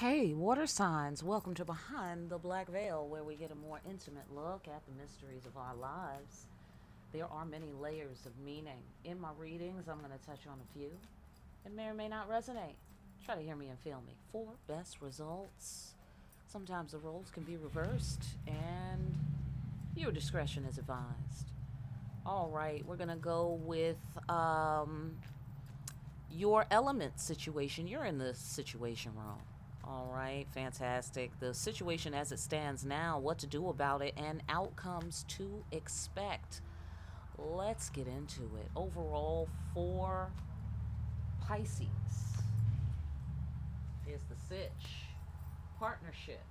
Hey, water signs, welcome to Behind the Black Veil, where we get a more intimate look at the mysteries of our lives. There are many layers of meaning. In my readings, I'm going to touch on a few. It may or may not resonate. Try to hear me and feel me. For best results, sometimes the roles can be reversed, and your discretion is advised. All right, we're going to go with your element situation. You're in the situation room. All right, fantastic. The situation as it stands now, what to do about it, and outcomes to expect. Let's get into it. Overall, for Pisces, here's the sitch: partnership,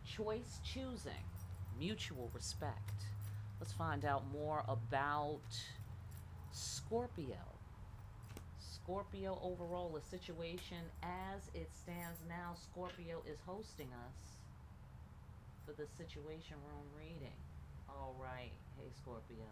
choice choosing, mutual respect. Let's find out more about Scorpio. Scorpio, overall, the situation as it stands now, Scorpio is hosting us for the situation room reading. All right. Hey, Scorpio.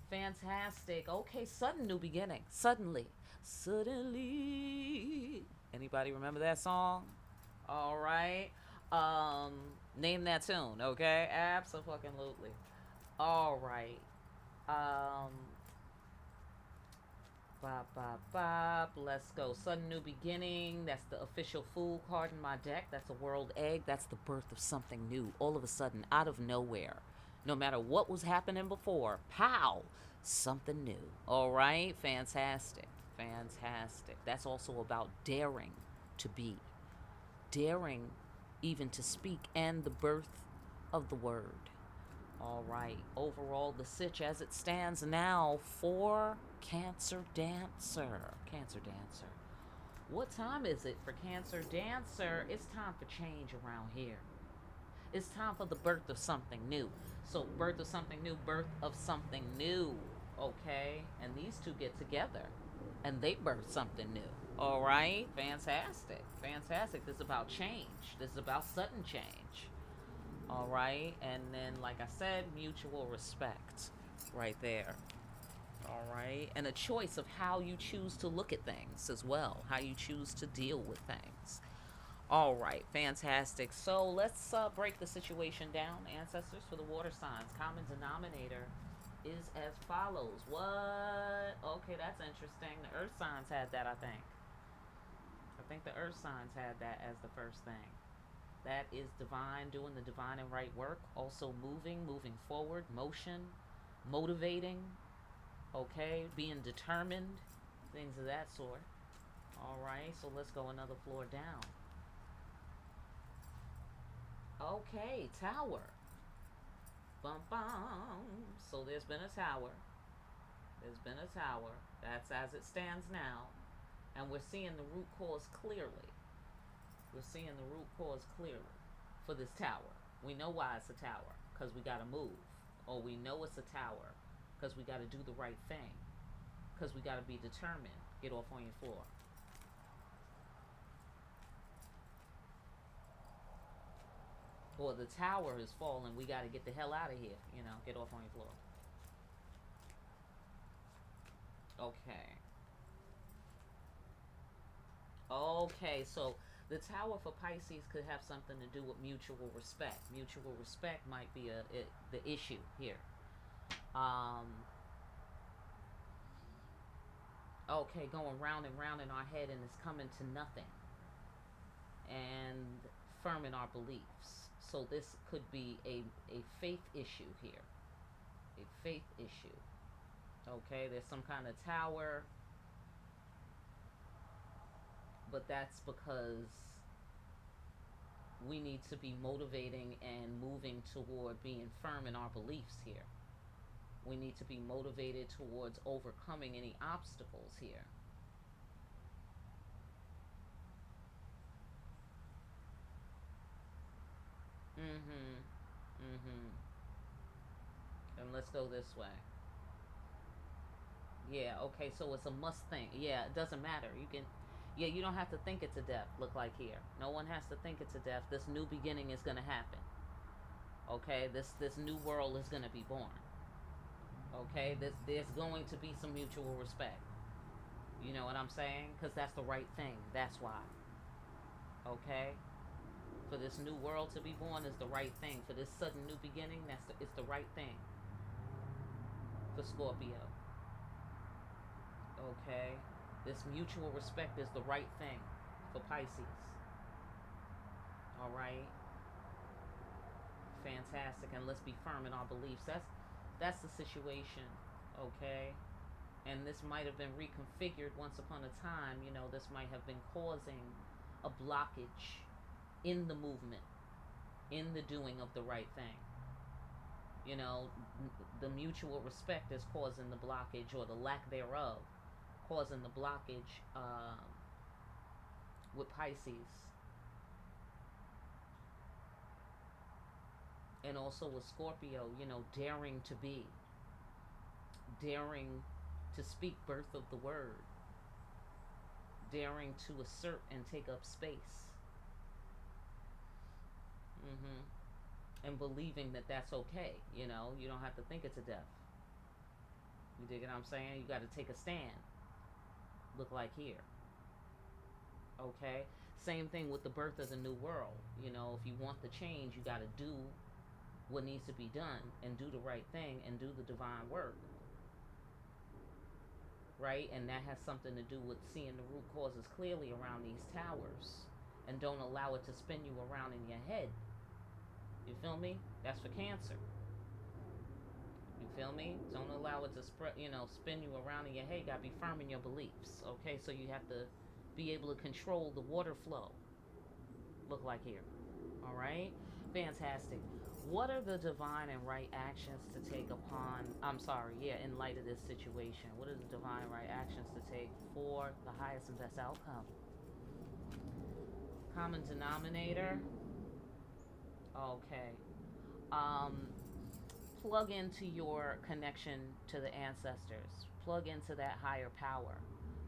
Fantastic. Okay, sudden new beginning. Suddenly. Suddenly. Anybody remember that song? All right. Name that tune, okay? Absolutely. All right. Um, Bop, bop, bop. Let's go. Sudden new beginning. That's the official Fool card in my deck. That's a world egg. That's the birth of something new. All of a sudden, out of nowhere. No matter what was happening before, pow, something new. All right? Fantastic. Fantastic. That's also about daring to be, daring even to speak, and the birth of the word. All right. Overall, the sitch as it stands now for Cancer Dancer. Cancer Dancer. What time is it for Cancer Dancer? It's time for change around here. It's time for the birth of something new. So, birth of something new, birth of something new. Okay? And these two get together and they birth something new. All right? Fantastic. Fantastic. This is about change. This is about sudden change. All right. And then, like I said, mutual respect right there. All right. And a choice of how you choose to look at things as well, how you choose to deal with things. All right. Fantastic. So let's break the situation down. Ancestors, for the water signs, common denominator is as follows. What? Okay, that's interesting. The earth signs had that, I think. I think the earth signs had that as the first thing. That is divine, doing the divine and right work. Also moving forward, motion, motivating, okay, being determined, things of that sort. All right, so let's go another floor down. Okay, tower. Bum bum. So there's been a tower. There's been a tower. That's as it stands now. And we're seeing the root cause clearly. We're seeing the root cause clearly for this tower. We know why it's a tower, because we got to move. Or we know it's a tower because we got to do the right thing, because we got to be determined. Get off on your floor. Or the tower is falling. We got to get the hell out of here. Get off on your floor. Okay. Okay, so the tower for Pisces could have something to do with mutual respect. Mutual respect might be the issue here. Um, okay, going round and round in our head, and it's coming to nothing. And firm in our beliefs. So this could be a faith issue here. A faith issue. Okay, there's some kind of tower, but that's because we need to be motivating and moving toward being firm in our beliefs here. We need to be motivated towards overcoming any obstacles here. Mm-hmm. Mm-hmm. And let's go this way. Yeah, okay, so it's a must think. Yeah, it doesn't matter. Yeah, you don't have to think it to death, look like here. No one has to think it to death. This new beginning is going to happen. Okay, this new world is going to be born. Okay, there's going to be some mutual respect. You know what I'm saying? Because that's the right thing. That's why. Okay? For this new world to be born is the right thing. For this sudden new beginning, it's the right thing for Scorpio. Okay? This mutual respect is the right thing for Pisces. All right? Fantastic. And let's be firm in our beliefs. That's the situation. Okay? And this might have been reconfigured once upon a time. This might have been causing a blockage in the movement, in the doing of the right thing. The mutual respect is causing the blockage, or the lack thereof, causing the blockage with Pisces. And also with Scorpio, daring to be, daring to speak birth of the word, daring to assert and take up space. And believing that that's okay. You don't have to think it's a death. You dig what I'm saying? You got to take a stand. Look like here. Okay? Same thing with the birth of the new world. If you want the change, you got to do what needs to be done and do the right thing and do the divine work. Right? And that has something to do with seeing the root causes clearly around these towers, and don't allow it to spin you around in your head. You feel me? That's for Cancer. You feel me? Don't allow it to spin you around in your head. You gotta be firm in your beliefs. Okay, so you have to be able to control the water flow. Look like here. All right, fantastic. What are the divine and right actions to take in light of this situation? What are the divine and right actions to take for the highest and best outcome? Common denominator. Okay. Plug into your connection to the ancestors. Plug into that higher power.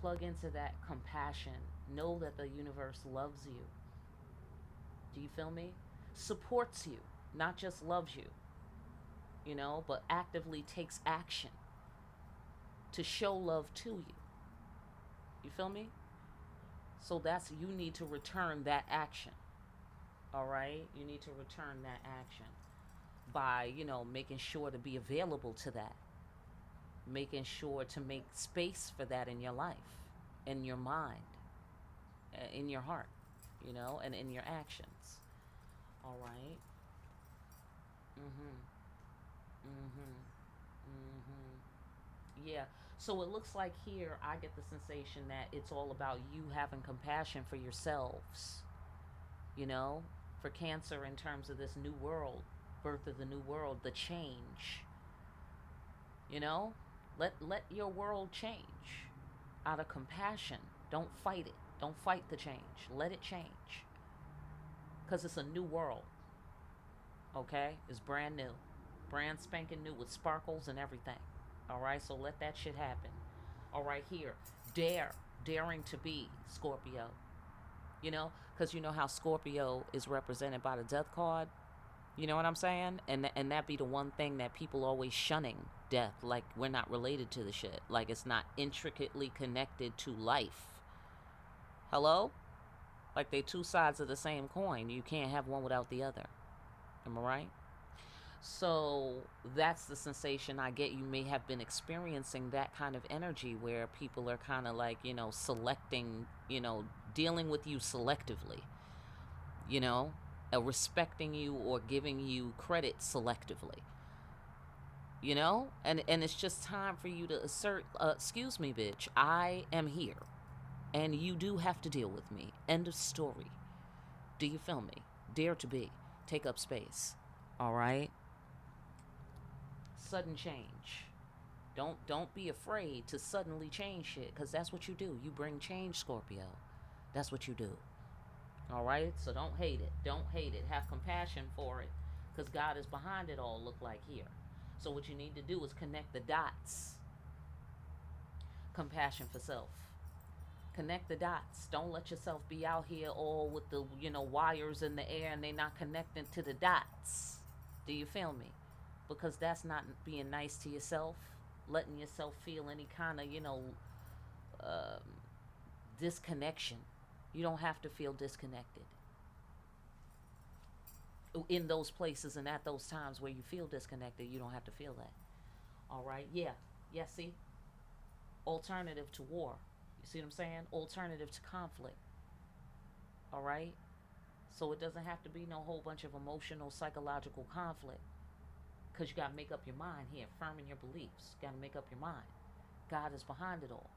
Plug into that compassion. Know that the universe loves you. Do you feel me? Supports you, not just loves you, but actively takes action to show love to you. You feel me? So you need to return that action. All right? You need to return that action by, making sure to be available to that. Making sure to make space for that in your life, in your mind, in your heart, and in your actions. All right? Yeah. So it looks like here I get the sensation that it's all about you having compassion for yourselves. For Cancer, in terms of this new world, birth of the new world, the change. Let your world change out of compassion. Don't fight it. Don't fight the change. Let it change. Because it's a new world. Okay? It's brand new. Brand spanking new with sparkles and everything. All right? So let that shit happen. All right, here. Daring to be, Scorpio. Because you know how Scorpio is represented by the death card? You know what I'm saying? And that be the one thing that people always shunning death. Like, we're not related to the shit. Like, it's not intricately connected to life. Hello? Like, they two sides of the same coin. You can't have one without the other. Am I right? So that's the sensation I get. You may have been experiencing that kind of energy where people are kind of like, selecting, dealing with you selectively, respecting you or giving you credit selectively, and it's just time for you to assert, excuse me, bitch, I am here and you do have to deal with me. End of story. Do you feel me? Dare to be. Take up space. All right? Sudden change. Don't be afraid to suddenly change shit, because that's what you do. You bring change, Scorpio. That's what you do. All right? So don't hate it. Don't hate it. Have compassion for it, because God is behind it all, look like here. So what you need to do is connect the dots. Compassion for self. Connect the dots. Don't let yourself be out here all with the, wires in the air and they not connecting to the dots. Do you feel me? Because that's not being nice to yourself. Letting yourself feel any kind of, disconnection. You don't have to feel disconnected in those places and at those times where you feel disconnected. You don't have to feel that. All right. Yeah. Yeah. See, alternative to war. You see what I'm saying? Alternative to conflict. All right. So it doesn't have to be no whole bunch of emotional, psychological conflict. Because you got to make up your mind here, firm in your beliefs. Got to make up your mind. God is behind it all.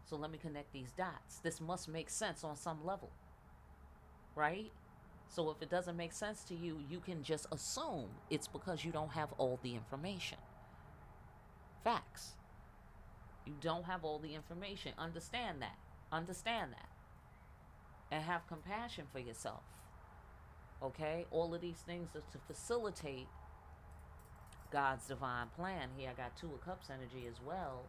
So let me connect these dots. This must make sense on some level. Right? So if it doesn't make sense to you, you can just assume it's because you don't have all the information. Facts. You don't have all the information. Understand that. Understand that. And have compassion for yourself. Okay? All of these things are to facilitate God's divine plan. Here I got Two of Cups energy as well.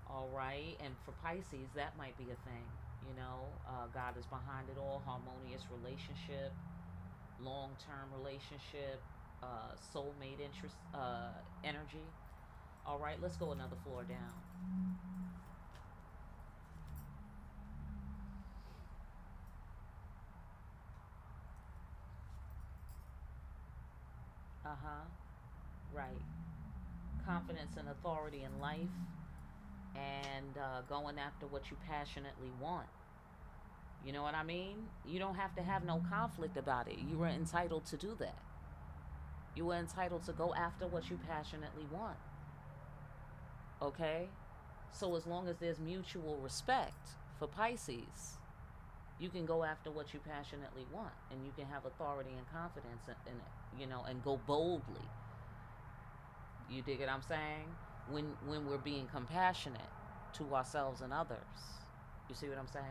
All right? And for Pisces, that might be a thing. You know, God is behind it all. Harmonious relationship, long-term relationship, soulmate interest, energy. All right, let's go another floor down. Uh-huh. Right. Confidence and authority in life, and going after what you passionately want. You know what I mean? You don't have to have no conflict about it. You were entitled to do that. You were entitled to go after what you passionately want. Okay? So as long as there's mutual respect for Pisces, you can go after what you passionately want, and you can have authority and confidence in it, you know, and go boldly. You dig what I'm saying? When we're being compassionate to ourselves and others. You see what I'm saying?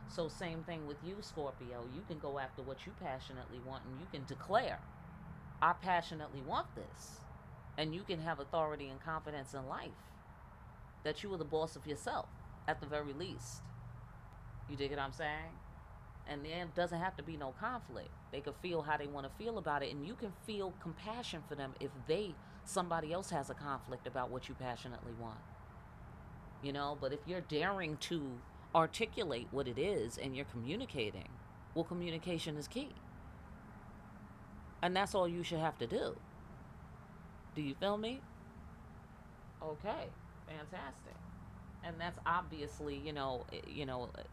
So same thing with you, Scorpio. You can go after what you passionately want, and you can declare, I passionately want this. And you can have authority and confidence in life that you are the boss of yourself, at the very least. You dig what I'm saying? And there doesn't have to be no conflict. They can feel how they want to feel about it, and you can feel compassion for them if somebody else has a conflict about what you passionately want. You know, but if you're daring to articulate what it is and you're communicating, well, communication is key. And that's all you should have to do. Do you feel me? Okay, fantastic. And that's obviously, you know,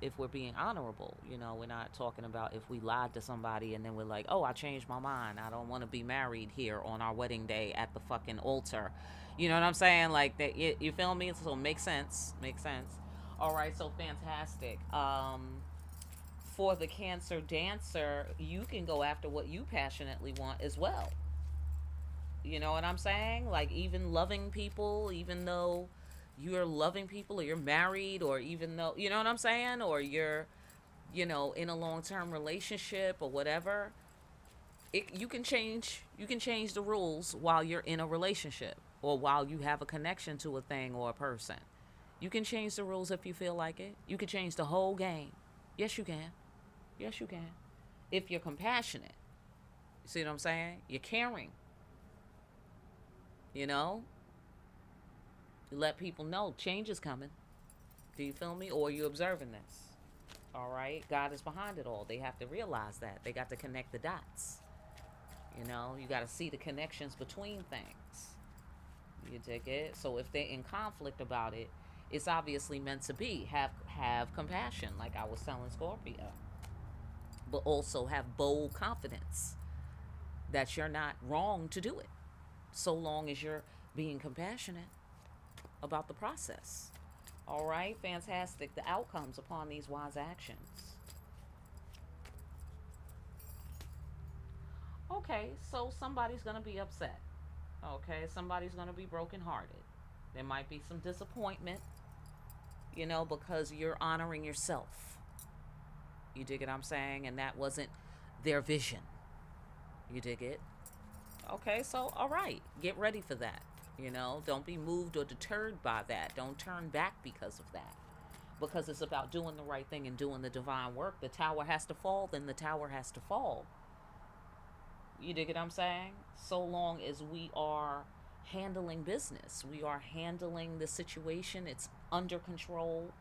if we're being honorable, you know, we're not talking about if we lied to somebody and then we're like, oh, I changed my mind. I don't want to be married here on our wedding day at the fucking altar. You know what I'm saying? Like that. You feel me? So makes sense. Makes sense. All right. So fantastic. For the Cancer Dancer, you can go after what you passionately want as well. You know what I'm saying? Like even loving people, even though you're loving people or you're married, or even though, you know what I'm saying, or you're, you know, in a long-term relationship or whatever, you can change the rules while you're in a relationship or while you have a connection to a thing or a person. You can change the rules if you feel like it. You can change the whole game. Yes, you can. Yes, you can. If you're compassionate. You see what I'm saying? You're caring. You know? You let people know change is coming. Do you feel me? Or are you observing this? All right? God is behind it all. They have to realize that. They got to connect the dots. You know? You got to see the connections between things. You dig it? So if they're in conflict about it, it's obviously meant to be. Have compassion, like I was telling Scorpio. But also have bold confidence that you're not wrong to do it, so long as you're being compassionate about the process. All right, fantastic. The outcomes upon these wise actions. Okay, so somebody's going to be upset. Okay, somebody's going to be brokenhearted. There might be some disappointment, you know, because you're honoring yourself. You dig what I'm saying? And that wasn't their vision. You dig it? Okay, so all right, get ready for that. You know, don't be moved or deterred by that. Don't turn back because of that. Because it's about doing the right thing and doing the divine work. The tower has to fall, then the tower has to fall. You dig what I'm saying? So long as we are handling business, we are handling the situation, it's under control,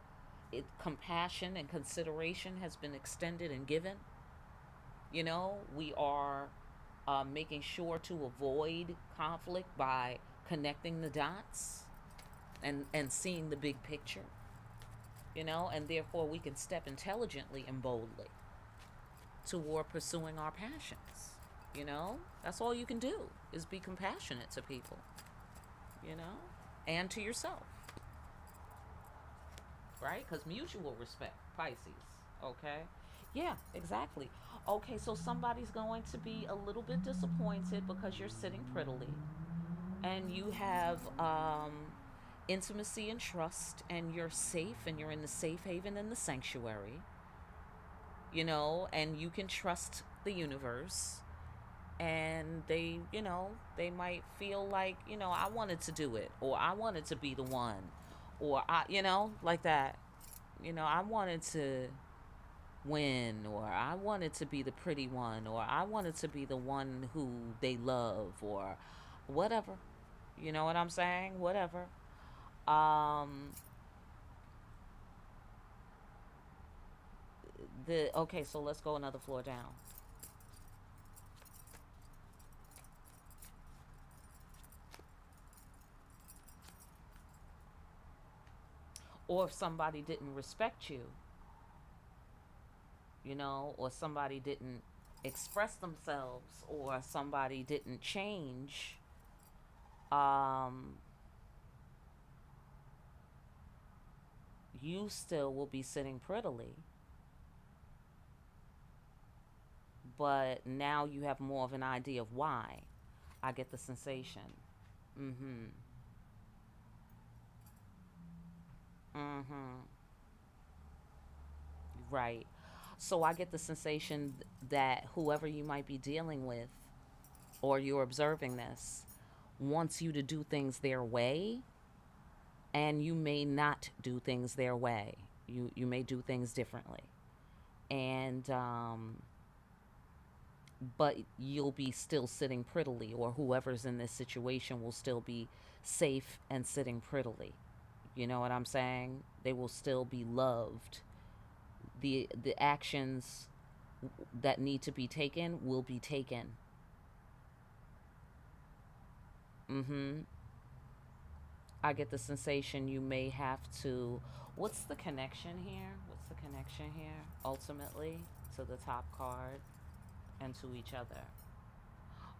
compassion and consideration has been extended and given. We are making sure to avoid conflict by connecting the dots and seeing the big picture, and therefore we can step intelligently and boldly toward pursuing our passions. That's all you can do is be compassionate to people, and to yourself, right? Because mutual respect, Pisces, okay? Yeah, exactly. Okay, so somebody's going to be a little bit disappointed because you're sitting prettily and you have intimacy and trust and you're safe and you're in the safe haven and the sanctuary, and you can trust the universe. And they might feel like, I wanted to do it, or I wanted to be the one, or like that. I wanted to win, or I wanted to be the pretty one, or I wanted to be the one who they love, or whatever. You know what I'm saying? Whatever. Um, the Okay, so let's go another floor down. Or if somebody didn't respect you, or somebody didn't express themselves, or somebody didn't change, um, you still will be sitting prettily, but now you have more of an idea of why. I get the sensation. Mm-hmm. Mm-hmm. Right. So I get the sensation that whoever you might be dealing with, or you're observing this, wants you to do things their way, and you may not do things their way. You may do things differently, and but you'll be still sitting prettily, or whoever's in this situation will still be safe and sitting prettily. You know what I'm saying? They will still be loved. The actions that need to be taken will be taken. Mm-hmm. I get the sensation you may have to. What's the connection here? What's the connection here? Ultimately, to the top card and to each other.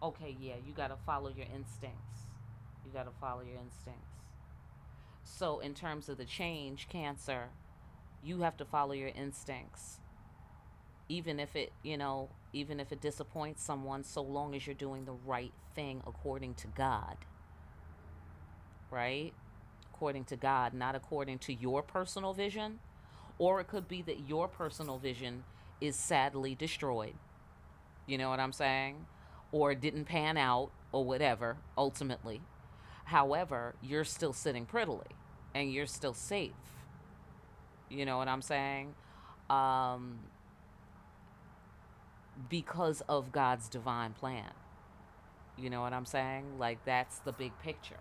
Okay, yeah, you got to follow your instincts. You got to follow your instincts. So, in terms of the change, Cancer, you have to follow your instincts. Even if it disappoints someone, so long as you're doing the right thing according to God, right? According to God, not according to your personal vision. Or it could be that your personal vision is sadly destroyed. You know what I'm saying? Or it didn't pan out, or whatever, ultimately. However, you're still sitting prettily and you're still safe. You know what I'm saying? Um, because of God's divine plan. You know what I'm saying? Like, that's the big picture.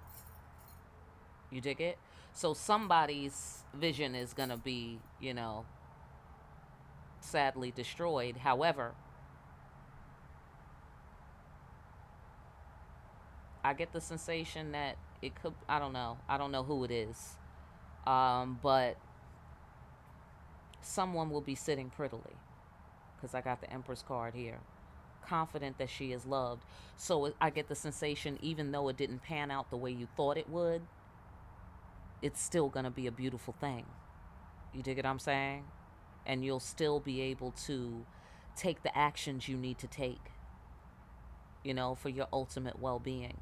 You dig it? So somebody's vision is going to be, sadly destroyed. However, I get the sensation that it could, I don't know. I don't know who it is. But someone will be sitting prettily, because I got the Empress card here, confident that she is loved. So I get the sensation, even though it didn't pan out the way you thought it would, it's still going to be a beautiful thing. You dig what I'm saying? And you'll still be able to take the actions you need to take, for your ultimate well being.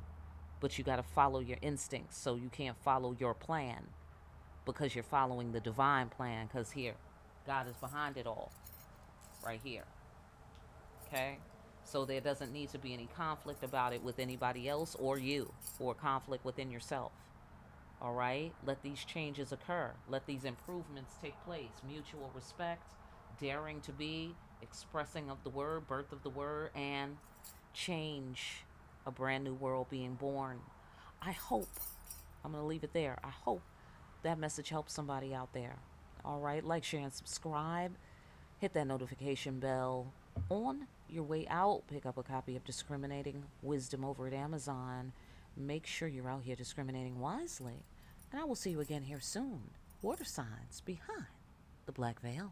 But you got to follow your instincts, so you can't follow your plan because you're following the divine plan. Because here, God is behind it all, right here. Okay? So there doesn't need to be any conflict about it with anybody else or you, or conflict within yourself. All right? Let these changes occur. Let these improvements take place. Mutual respect, daring to be, expressing of the word, birth of the word, and change. A brand new world being born. I hope, I'm going to leave it there. I hope that message helps somebody out there. All right, like, share, and subscribe. Hit that notification bell. On your way out, pick up a copy of Discriminating Wisdom over at Amazon. Make sure you're out here discriminating wisely. And I will see you again here soon. Water signs behind the black veil.